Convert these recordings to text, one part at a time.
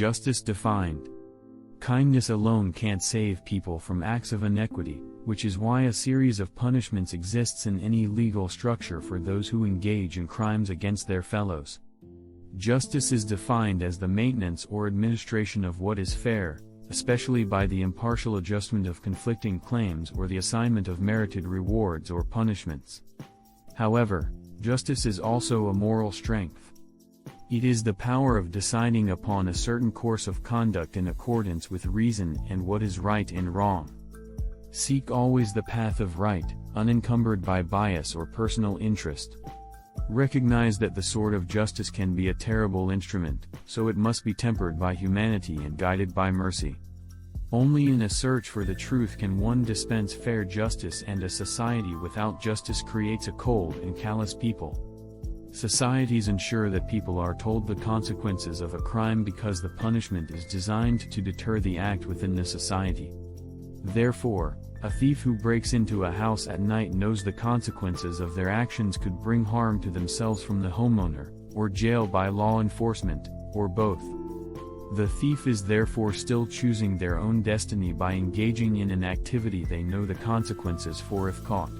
Justice defined. Kindness alone can't save people from acts of inequity, which is why a series of punishments exists in any legal structure for those who engage in crimes against their fellows. Justice is defined as the maintenance or administration of what is fair, especially by the impartial adjustment of conflicting claims or the assignment of merited rewards or punishments. However, justice is also a moral strength. It is the power of deciding upon a certain course of conduct in accordance with reason and what is right and wrong. Seek always the path of right, unencumbered by bias or personal interest. Recognize that the sword of justice can be a terrible instrument, so it must be tempered by humanity and guided by mercy. Only in a search for the truth can one dispense fair justice, and a society without justice creates a cold and callous people. Societies ensure that people are told the consequences of a crime because the punishment is designed to deter the act within the society. Therefore, a thief who breaks into a house at night knows the consequences of their actions could bring harm to themselves from the homeowner, or jail by law enforcement, or both. The thief is therefore still choosing their own destiny by engaging in an activity they know the consequences for if caught.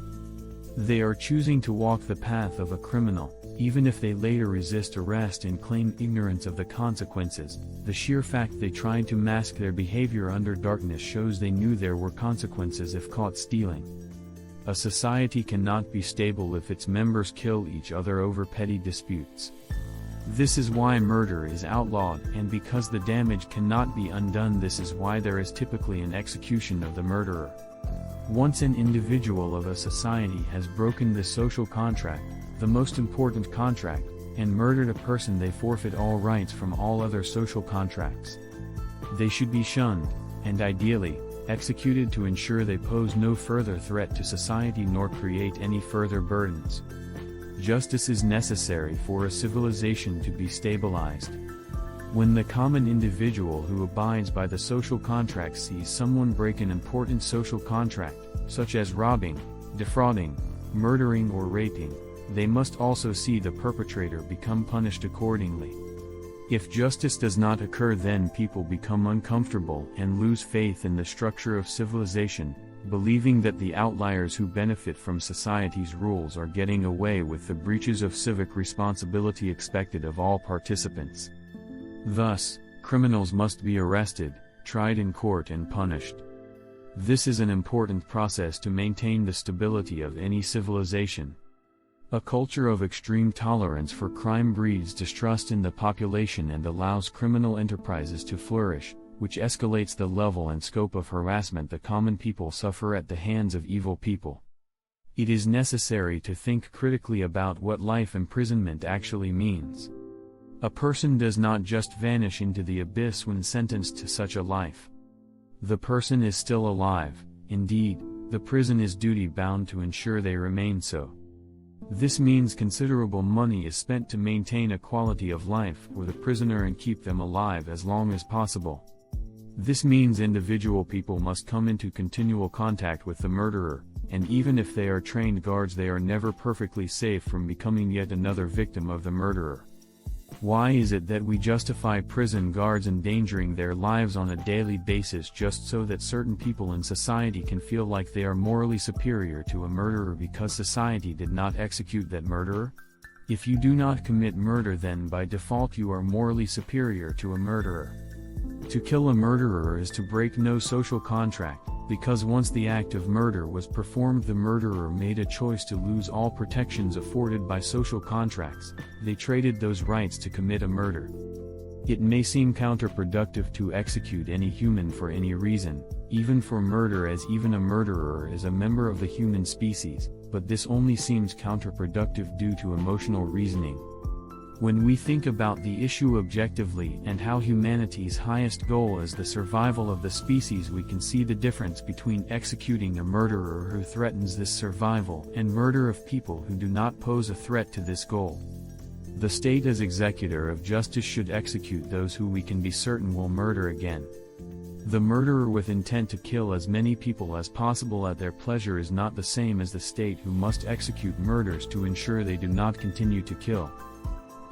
They are choosing to walk the path of a criminal, even if they later resist arrest and claim ignorance of the consequences. The sheer fact they tried to mask their behavior under darkness shows they knew there were consequences if caught stealing. A society cannot be stable if its members kill each other over petty disputes. This is why murder is outlawed, and because the damage cannot be undone, this is why there is typically an execution of the murderer. Once an individual of a society has broken the social contract, the most important contract, and murdered a person, they forfeit all rights from all other social contracts. They should be shunned, and ideally, executed to ensure they pose no further threat to society nor create any further burdens. Justice is necessary for a civilization to be stabilized. When the common individual who abides by the social contract sees someone break an important social contract, such as robbing, defrauding, murdering or raping, they must also see the perpetrator become punished accordingly. If justice does not occur, then people become uncomfortable and lose faith in the structure of civilization, believing that the outliers who benefit from society's rules are getting away with the breaches of civic responsibility expected of all participants. Thus, criminals must be arrested, tried in court and punished. This is an important process to maintain the stability of any civilization. A culture of extreme tolerance for crime breeds distrust in the population and allows criminal enterprises to flourish, which escalates the level and scope of harassment the common people suffer at the hands of evil people. It is necessary to think critically about what life imprisonment actually means. A person does not just vanish into the abyss when sentenced to such a life. The person is still alive. Indeed, the prison is duty-bound to ensure they remain so. This means considerable money is spent to maintain a quality of life for the prisoner and keep them alive as long as possible. This means individual people must come into continual contact with the murderer, and even if they are trained guards, they are never perfectly safe from becoming yet another victim of the murderer. Why is it that we justify prison guards endangering their lives on a daily basis just so that certain people in society can feel like they are morally superior to a murderer because society did not execute that murderer? If you do not commit murder, then by default you are morally superior to a murderer. To kill a murderer is to break no social contract, because once the act of murder was performed, the murderer made a choice to lose all protections afforded by social contracts. They traded those rights to commit a murder. It may seem counterproductive to execute any human for any reason, even for murder, as even a murderer is a member of the human species, but this only seems counterproductive due to emotional reasoning. When we think about the issue objectively and how humanity's highest goal is the survival of the species, we can see the difference between executing a murderer who threatens this survival and murder of people who do not pose a threat to this goal. The state as executor of justice should execute those who we can be certain will murder again. The murderer with intent to kill as many people as possible at their pleasure is not the same as the state who must execute murders to ensure they do not continue to kill.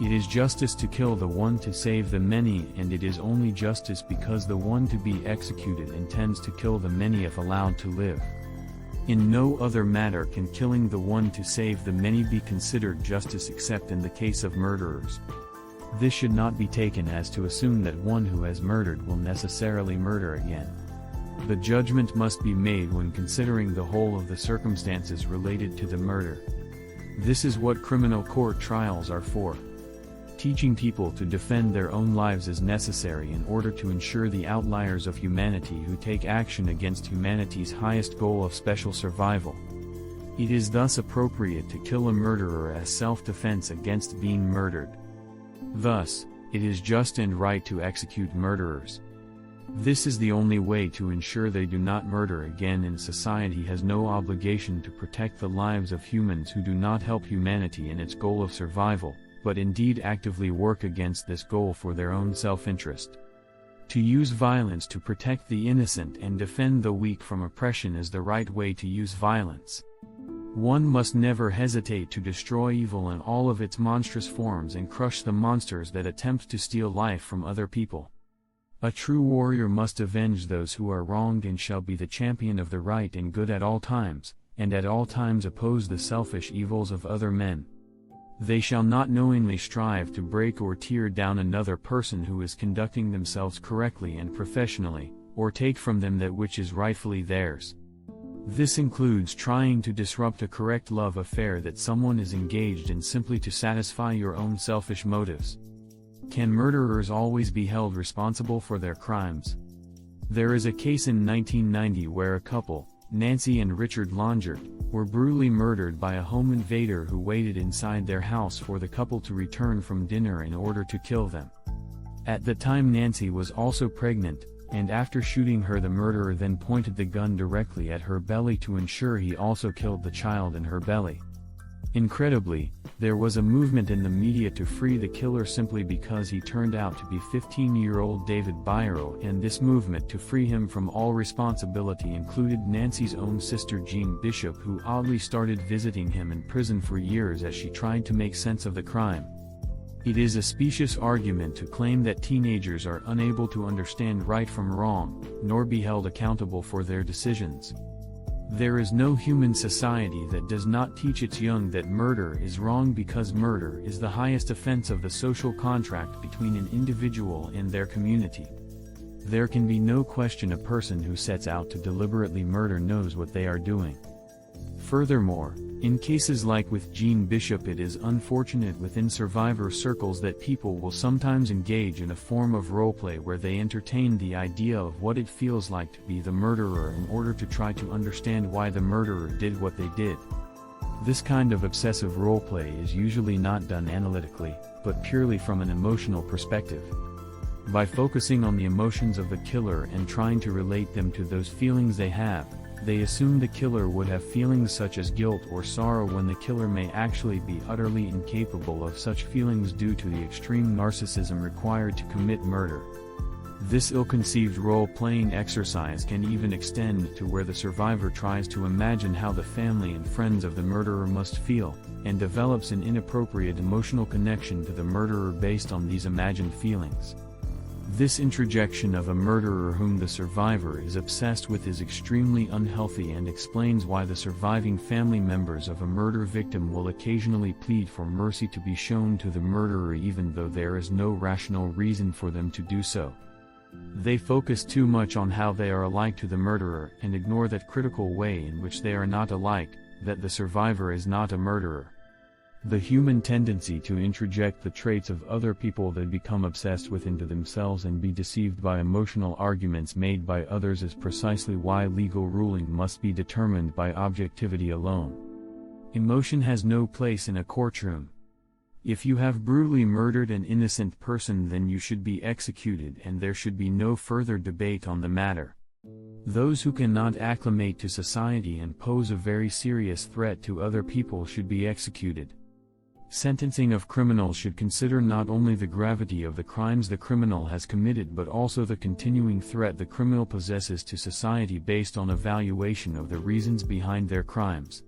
It is justice to kill the one to save the many, and it is only justice because the one to be executed intends to kill the many if allowed to live. In no other matter can killing the one to save the many be considered justice except in the case of murderers. This should not be taken as to assume that one who has murdered will necessarily murder again. The judgment must be made when considering the whole of the circumstances related to the murder. This is what criminal court trials are for. Teaching people to defend their own lives is necessary in order to ensure the outliers of humanity who take action against humanity's highest goal of special survival. It is thus appropriate to kill a murderer as self-defense against being murdered. Thus, it is just and right to execute murderers. This is the only way to ensure they do not murder again, and society has no obligation to protect the lives of humans who do not help humanity in its goal of survival, but indeed actively work against this goal for their own self-interest. To use violence to protect the innocent and defend the weak from oppression is the right way to use violence. One must never hesitate to destroy evil in all of its monstrous forms and crush the monsters that attempt to steal life from other people. A true warrior must avenge those who are wronged and shall be the champion of the right and good at all times, and at all times oppose the selfish evils of other men. They shall not knowingly strive to break or tear down another person who is conducting themselves correctly and professionally, or take from them that which is rightfully theirs. This includes trying to disrupt a correct love affair that someone is engaged in simply to satisfy your own selfish motives. Can murderers always be held responsible for their crimes? There is a case in 1990 where a couple, Nancy and Richard Longert, were brutally murdered by a home invader who waited inside their house for the couple to return from dinner in order to kill them. At the time Nancy was also pregnant, and after shooting her the murderer then pointed the gun directly at her belly to ensure he also killed the child in her belly. Incredibly, there was a movement in the media to free the killer simply because he turned out to be 15-year-old David Byro, and this movement to free him from all responsibility included Nancy's own sister Jean Bishop, who oddly started visiting him in prison for years as she tried to make sense of the crime. It is a specious argument to claim that teenagers are unable to understand right from wrong, nor be held accountable for their decisions. There is no human society that does not teach its young that murder is wrong, because murder is the highest offense of the social contract between an individual and their community. There can be no question a person who sets out to deliberately murder knows what they are doing. Furthermore, in cases like with Jean Bishop, it is unfortunate within survivor circles that people will sometimes engage in a form of roleplay where they entertain the idea of what it feels like to be the murderer in order to try to understand why the murderer did what they did. This kind of obsessive roleplay is usually not done analytically, but purely from an emotional perspective. By focusing on the emotions of the killer and trying to relate them to those feelings they have, they assume the killer would have feelings such as guilt or sorrow, when the killer may actually be utterly incapable of such feelings due to the extreme narcissism required to commit murder. This ill-conceived role-playing exercise can even extend to where the survivor tries to imagine how the family and friends of the murderer must feel, and develops an inappropriate emotional connection to the murderer based on these imagined feelings. This introjection of a murderer whom the survivor is obsessed with is extremely unhealthy, and explains why the surviving family members of a murder victim will occasionally plead for mercy to be shown to the murderer even though there is no rational reason for them to do so. They focus too much on how they are alike to the murderer and ignore that critical way in which they are not alike, that the survivor is not a murderer. The human tendency to introject the traits of other people they become obsessed with into themselves and be deceived by emotional arguments made by others is precisely why legal ruling must be determined by objectivity alone. Emotion has no place in a courtroom. If you have brutally murdered an innocent person, then you should be executed, and there should be no further debate on the matter. Those who cannot acclimate to society and pose a very serious threat to other people should be executed. Sentencing of criminals should consider not only the gravity of the crimes the criminal has committed but also the continuing threat the criminal possesses to society based on evaluation of the reasons behind their crimes.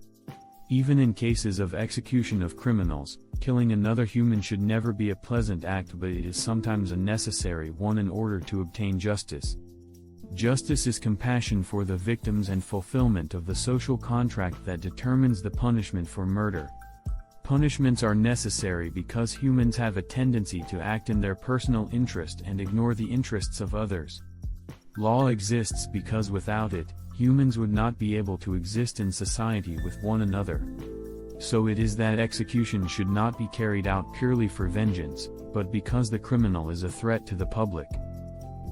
Even in cases of execution of criminals, killing another human should never be a pleasant act, but it is sometimes a necessary one in order to obtain justice. Justice is compassion for the victims and fulfillment of the social contract that determines the punishment for murder. Punishments are necessary because humans have a tendency to act in their personal interest and ignore the interests of others. Law exists because without it, humans would not be able to exist in society with one another. So it is that execution should not be carried out purely for vengeance, but because the criminal is a threat to the public.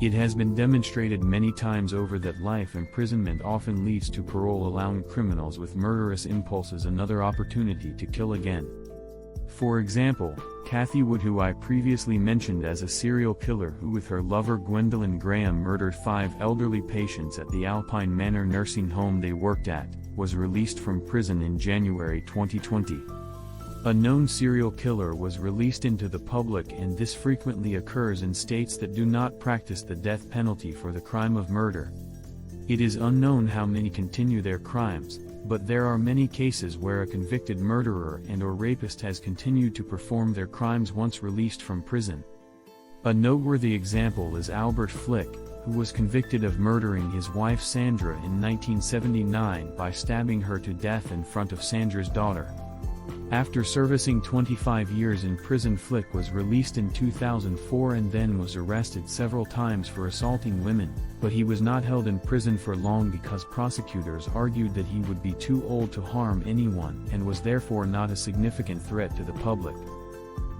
It has been demonstrated many times over that life imprisonment often leads to parole, allowing criminals with murderous impulses another opportunity to kill again. For example, Kathy Wood, who I previously mentioned as a serial killer who with her lover Gwendolyn Graham murdered 5 elderly patients at the Alpine Manor nursing home they worked at, was released from prison in January 2020. A known serial killer was released into the public, and this frequently occurs in states that do not practice the death penalty for the crime of murder. It is unknown how many continue their crimes, but there are many cases where a convicted murderer and/or rapist has continued to perform their crimes once released from prison. A noteworthy example is Albert Flick, who was convicted of murdering his wife Sandra in 1979 by stabbing her to death in front of Sandra's daughter. After servicing 25 years in prison, Flick was released in 2004 and then was arrested several times for assaulting women, but he was not held in prison for long because prosecutors argued that he would be too old to harm anyone and was therefore not a significant threat to the public.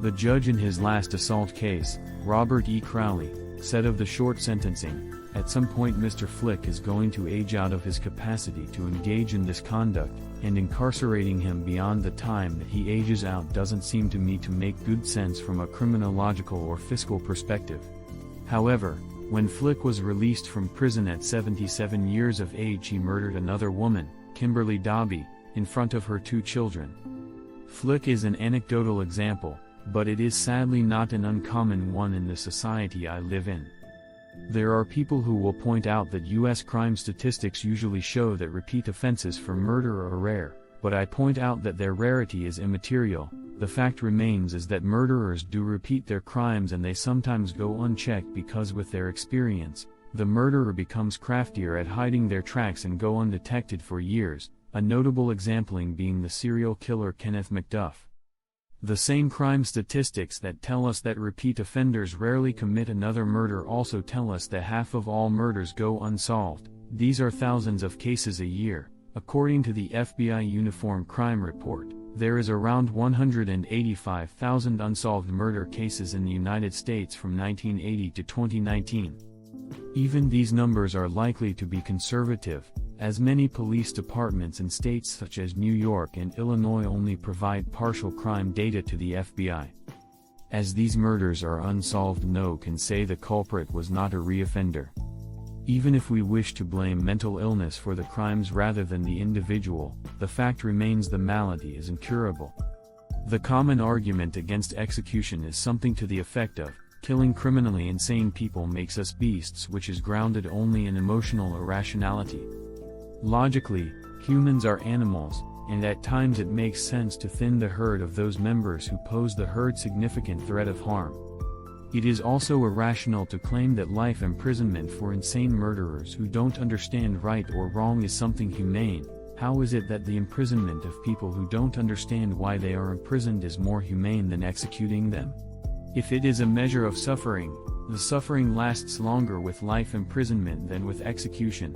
The judge in his last assault case, Robert E. Crowley, said of the short sentencing, "At some point Mr. Flick is going to age out of his capacity to engage in this conduct, and incarcerating him beyond the time that he ages out doesn't seem to me to make good sense from a criminological or fiscal perspective." However, when Flick was released from prison at 77 years of age, he murdered another woman, Kimberly Dobby, in front of her 2 children. Flick is an anecdotal example, but it is sadly not an uncommon one in the society I live in. There are people who will point out that U.S. crime statistics usually show that repeat offenses for murder are rare, but I point out that their rarity is immaterial. The fact remains is that murderers do repeat their crimes, and they sometimes go unchecked because with their experience, the murderer becomes craftier at hiding their tracks and go undetected for years, a notable example being the serial killer Kenneth McDuff. The same crime statistics that tell us that repeat offenders rarely commit another murder also tell us that half of all murders go unsolved. These are thousands of cases a year. According to the FBI Uniform Crime Report, there is around 185,000 unsolved murder cases in the United States from 1980 to 2019. Even these numbers are likely to be conservative, as many police departments in states such as New York and Illinois only provide partial crime data to the FBI. As these murders are unsolved, no one can say the culprit was not a reoffender. Even if we wish to blame mental illness for the crimes rather than the individual, the fact remains the malady is incurable. The common argument against execution is something to the effect of, killing criminally insane people makes us beasts, which is grounded only in emotional irrationality. Logically, humans are animals, and at times it makes sense to thin the herd of those members who pose the herd significant threat of harm. It is also irrational to claim that life imprisonment for insane murderers who don't understand right or wrong is something humane. How is it that the imprisonment of people who don't understand why they are imprisoned is more humane than executing them? If it is a measure of suffering, the suffering lasts longer with life imprisonment than with execution.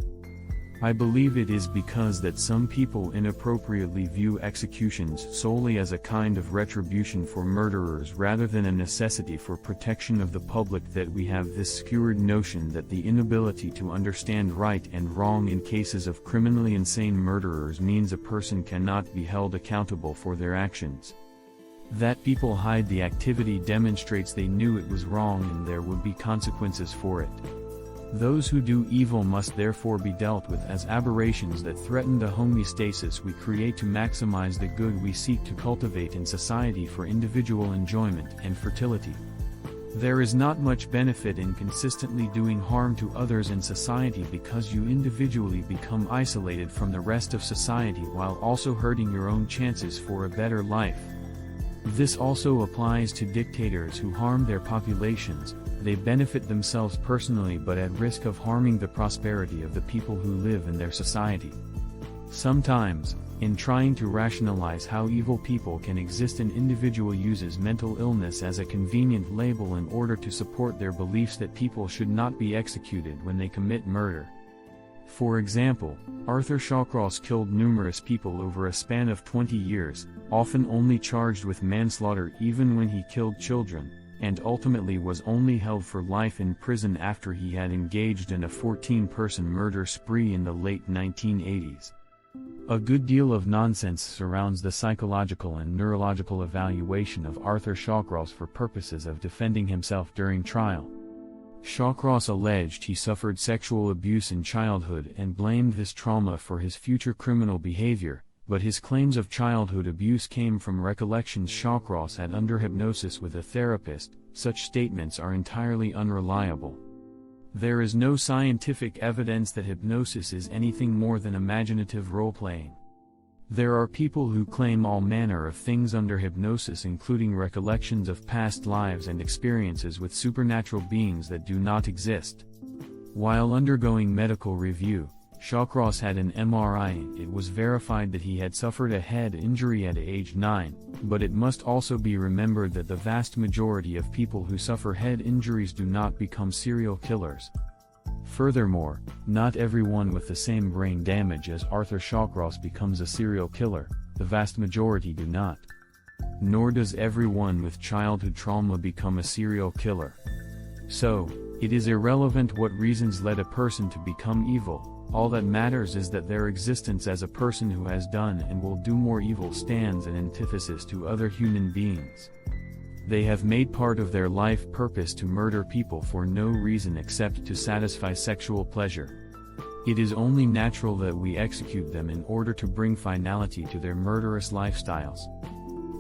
I believe it is because that some people inappropriately view executions solely as a kind of retribution for murderers rather than a necessity for protection of the public that we have this skewed notion that the inability to understand right and wrong in cases of criminally insane murderers means a person cannot be held accountable for their actions. That people hide the activity demonstrates they knew it was wrong and there would be consequences for it. Those who do evil must therefore be dealt with as aberrations that threaten the homeostasis we create to maximize the good we seek to cultivate in society for individual enjoyment and fertility. There is not much benefit in consistently doing harm to others in society because you individually become isolated from the rest of society while also hurting your own chances for a better life. This also applies to dictators who harm their populations. They benefit themselves personally but at risk of harming the prosperity of the people who live in their society. Sometimes, in trying to rationalize how evil people can exist, an individual uses mental illness as a convenient label in order to support their beliefs that people should not be executed when they commit murder. For example, Arthur Shawcross killed numerous people over a span of 20 years, often only charged with manslaughter even when he killed children, and ultimately was only held for life in prison after he had engaged in a 14-person murder spree in the late 1980s. A good deal of nonsense surrounds the psychological and neurological evaluation of Arthur Shawcross for purposes of defending himself during trial. Shawcross alleged he suffered sexual abuse in childhood and blamed this trauma for his future criminal behavior, but his claims of childhood abuse came from recollections Shawcross had under hypnosis with a therapist. Such statements are entirely unreliable. There is no scientific evidence that hypnosis is anything more than imaginative role-playing. There are people who claim all manner of things under hypnosis, including recollections of past lives and experiences with supernatural beings that do not exist. While undergoing medical review, Shawcross had an MRI and it was verified that he had suffered a head injury at age 9, but it must also be remembered that the vast majority of people who suffer head injuries do not become serial killers. Furthermore, not everyone with the same brain damage as Arthur Shawcross becomes a serial killer, the vast majority do not. Nor does everyone with childhood trauma become a serial killer. So, it is irrelevant what reasons led a person to become evil. All that matters is that their existence as a person who has done and will do more evil stands in antithesis to other human beings. They have made part of their life purpose to murder people for no reason except to satisfy sexual pleasure. It is only natural that we execute them in order to bring finality to their murderous lifestyles.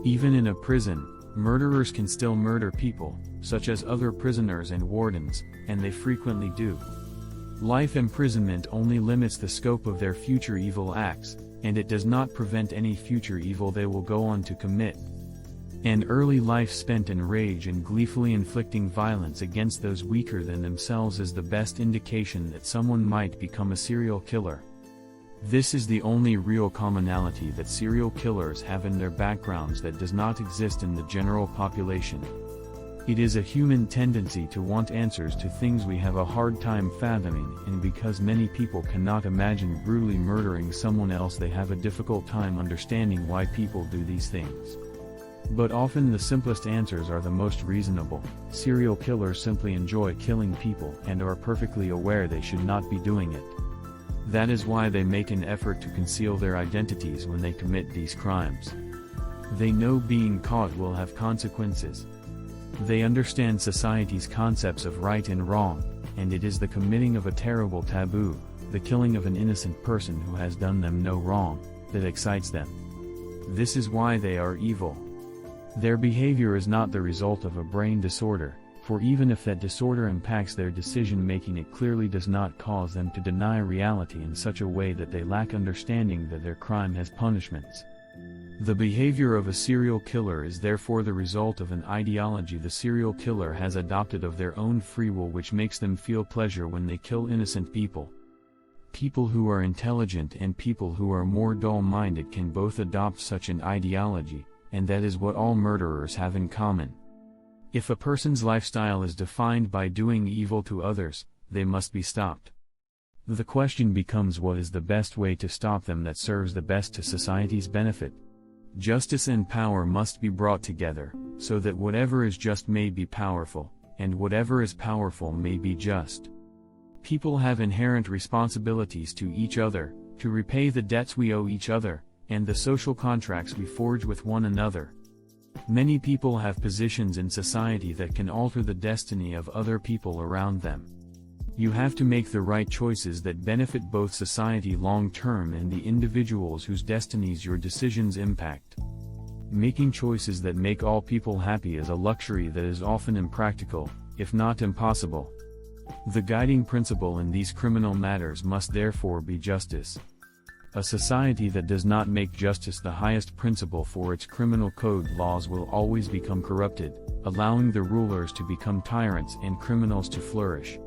Even in a prison, murderers can still murder people, such as other prisoners and wardens, and they frequently do. Life imprisonment only limits the scope of their future evil acts, and it does not prevent any future evil they will go on to commit. An early life spent in rage and gleefully inflicting violence against those weaker than themselves is the best indication that someone might become a serial killer. This is the only real commonality that serial killers have in their backgrounds that does not exist in the general population. It is a human tendency to want answers to things we have a hard time fathoming, and because many people cannot imagine brutally murdering someone else, they have a difficult time understanding why people do these things. But often the simplest answers are the most reasonable. Serial killers simply enjoy killing people and are perfectly aware they should not be doing it. That is why they make an effort to conceal their identities when they commit these crimes. They know being caught will have consequences. They understand society's concepts of right and wrong, and it is the committing of a terrible taboo, the killing of an innocent person who has done them no wrong, that excites them. This is why they are evil. Their behavior is not the result of a brain disorder, for even if that disorder impacts their decision-making, it clearly does not cause them to deny reality in such a way that they lack understanding that their crime has punishments. The behavior of a serial killer is therefore the result of an ideology the serial killer has adopted of their own free will, which makes them feel pleasure when they kill innocent people. People who are intelligent and people who are more dull-minded can both adopt such an ideology, and that is what all murderers have in common. If a person's lifestyle is defined by doing evil to others, they must be stopped. The question becomes, what is the best way to stop them that serves the best to society's benefit? Justice and power must be brought together, so that whatever is just may be powerful, and whatever is powerful may be just. People have inherent responsibilities to each other, to repay the debts we owe each other, and the social contracts we forge with one another. Many people have positions in society that can alter the destiny of other people around them. You have to make the right choices that benefit both society long term and the individuals whose destinies your decisions impact. Making choices that make all people happy is a luxury that is often impractical, if not impossible. The guiding principle in these criminal matters must therefore be justice. A society that does not make justice the highest principle for its criminal code laws will always become corrupted, allowing the rulers to become tyrants and criminals to flourish.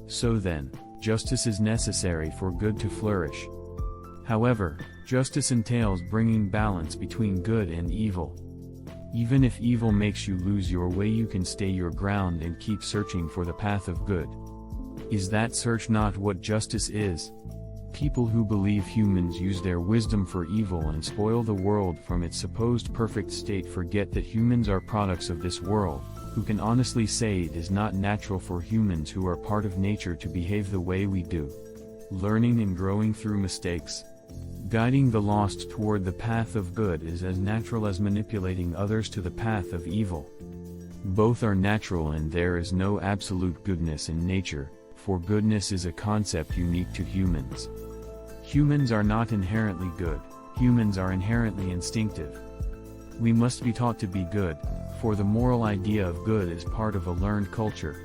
So then, justice is necessary for good to flourish. However, justice entails bringing balance between good and evil. Even if evil makes you lose your way, you can stay your ground and keep searching for the path of good. Is that search not what justice is? People who believe humans use their wisdom for evil and spoil the world from its supposed perfect state forget that humans are products of this world, who can honestly say it is not natural for humans who are part of nature to behave the way we do. Learning and growing through mistakes. Guiding the lost toward the path of good is as natural as manipulating others to the path of evil. Both are natural, and there is no absolute goodness in nature, for goodness is a concept unique to humans. Humans are not inherently good, humans are inherently instinctive. We must be taught to be good, for the moral idea of good is part of a learned culture.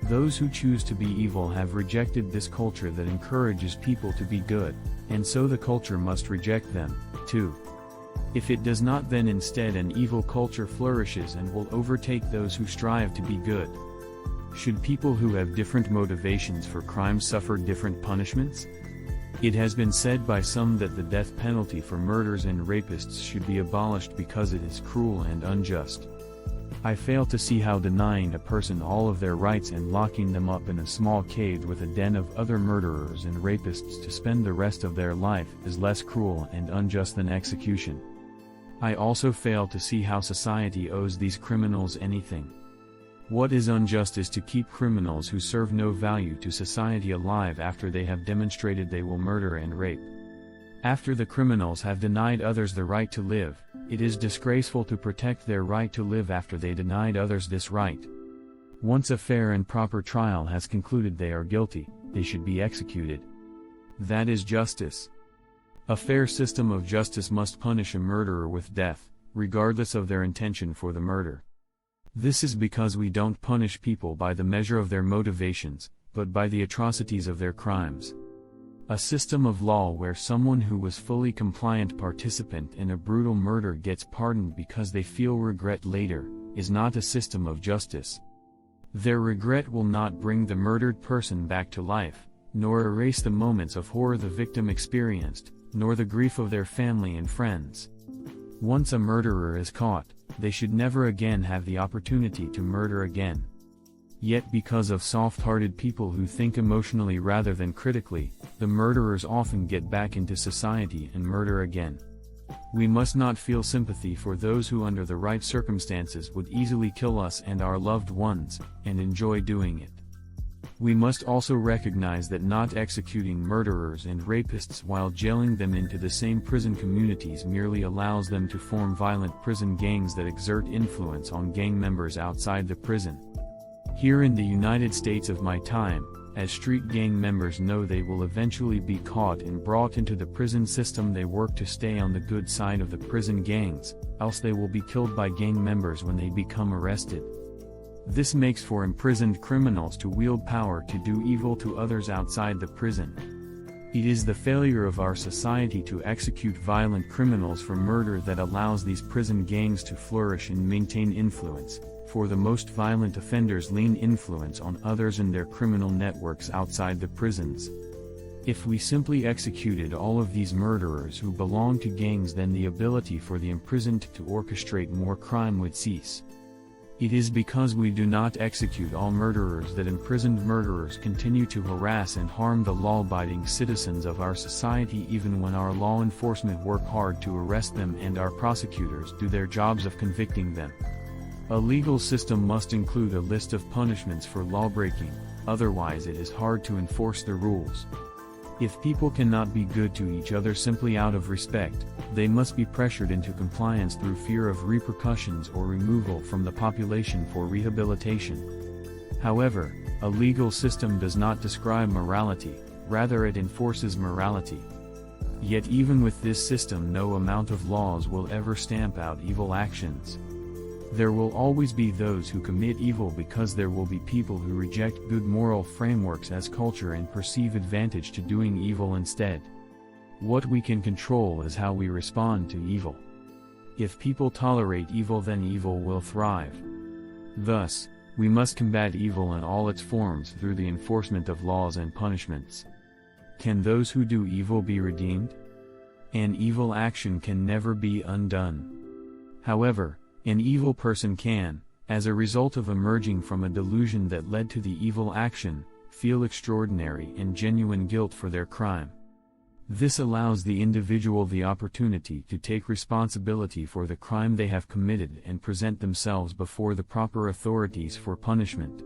Those who choose to be evil have rejected this culture that encourages people to be good, and so the culture must reject them, too. If it does not, then instead an evil culture flourishes and will overtake those who strive to be good. Should people who have different motivations for crime suffer different punishments? It has been said by some that the death penalty for murderers and rapists should be abolished because it is cruel and unjust. I fail to see how denying a person all of their rights and locking them up in a small cage with a den of other murderers and rapists to spend the rest of their life is less cruel and unjust than execution. I also fail to see how society owes these criminals anything. What is unjust is to keep criminals who serve no value to society alive after they have demonstrated they will murder and rape. After the criminals have denied others the right to live, it is disgraceful to protect their right to live after they denied others this right. Once a fair and proper trial has concluded they are guilty, they should be executed. That is justice. A fair system of justice must punish a murderer with death, regardless of their intention for the murder. This is because we don't punish people by the measure of their motivations, but by the atrocities of their crimes. A system of law where someone who was fully compliant participant in a brutal murder gets pardoned because they feel regret later, is not a system of justice. Their regret will not bring the murdered person back to life, nor erase the moments of horror the victim experienced, nor the grief of their family and friends. Once a murderer is caught, they should never again have the opportunity to murder again. Yet because of soft-hearted people who think emotionally rather than critically, the murderers often get back into society and murder again. We must not feel sympathy for those who under the right circumstances would easily kill us and our loved ones, and enjoy doing it. We must also recognize that not executing murderers and rapists while jailing them into the same prison communities merely allows them to form violent prison gangs that exert influence on gang members outside the prison. Here in the United States of my time, as street gang members know they will eventually be caught and brought into the prison system, they work to stay on the good side of the prison gangs, else they will be killed by gang members when they become arrested. This makes for imprisoned criminals to wield power to do evil to others outside the prison. It is the failure of our society to execute violent criminals for murder that allows these prison gangs to flourish and maintain influence, for the most violent offenders lean influence on others in their criminal networks outside the prisons. If we simply executed all of these murderers who belong to gangs, then the ability for the imprisoned to orchestrate more crime would cease. It is because we do not execute all murderers that imprisoned murderers continue to harass and harm the law-abiding citizens of our society, even when our law enforcement work hard to arrest them and our prosecutors do their jobs of convicting them. A legal system must include a list of punishments for lawbreaking, otherwise it is hard to enforce the rules. If people cannot be good to each other simply out of respect, they must be pressured into compliance through fear of repercussions or removal from the population for rehabilitation. However, a legal system does not describe morality, rather it enforces morality. Yet even with this system, no amount of laws will ever stamp out evil actions. There will always be those who commit evil because there will be people who reject good moral frameworks as culture and perceive advantage to doing evil instead. What we can control is how we respond to evil. If people tolerate evil, then evil will thrive. Thus, we must combat evil in all its forms through the enforcement of laws and punishments. Can those who do evil be redeemed? An evil action can never be undone. However, an evil person can, as a result of emerging from a delusion that led to the evil action, feel extraordinary and genuine guilt for their crime. This allows the individual the opportunity to take responsibility for the crime they have committed and present themselves before the proper authorities for punishment.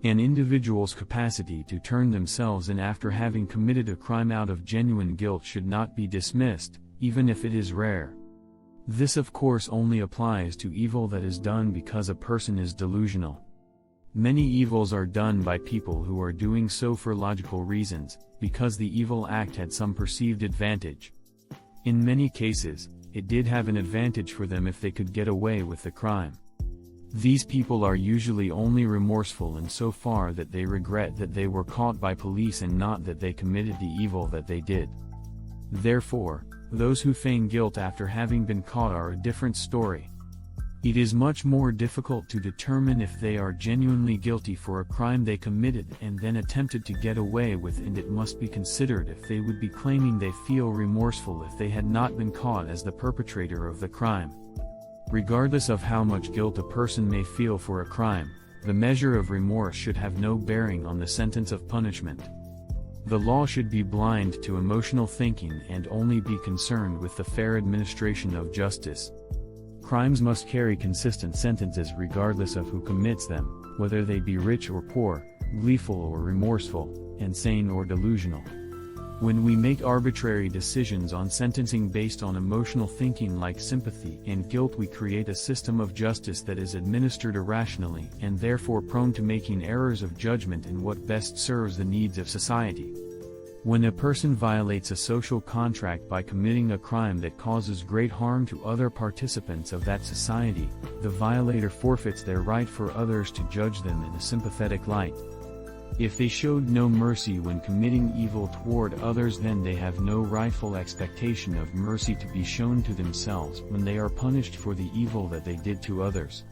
An individual's capacity to turn themselves in after having committed a crime out of genuine guilt should not be dismissed, even if it is rare. This of course only applies to evil that is done because a person is delusional. Many evils are done by people who are doing so for logical reasons, because the evil act had some perceived advantage. In many cases, it did have an advantage for them if they could get away with the crime. These people are usually only remorseful insofar that they regret that they were caught by police and not that they committed the evil that they did. Therefore, those who feign guilt after having been caught are a different story. It is much more difficult to determine if they are genuinely guilty for a crime they committed and then attempted to get away with, and it must be considered if they would be claiming they feel remorseful if they had not been caught as the perpetrator of the crime. Regardless of how much guilt a person may feel for a crime, the measure of remorse should have no bearing on the sentence of punishment. The law should be blind to emotional thinking and only be concerned with the fair administration of justice. Crimes must carry consistent sentences regardless of who commits them, whether they be rich or poor, gleeful or remorseful, insane or delusional. When we make arbitrary decisions on sentencing based on emotional thinking like sympathy and guilt, we create a system of justice that is administered irrationally and therefore prone to making errors of judgment in what best serves the needs of society. When a person violates a social contract by committing a crime that causes great harm to other participants of that society, the violator forfeits their right for others to judge them in a sympathetic light. If they showed no mercy when committing evil toward others, then they have no rightful expectation of mercy to be shown to themselves when they are punished for the evil that they did to others.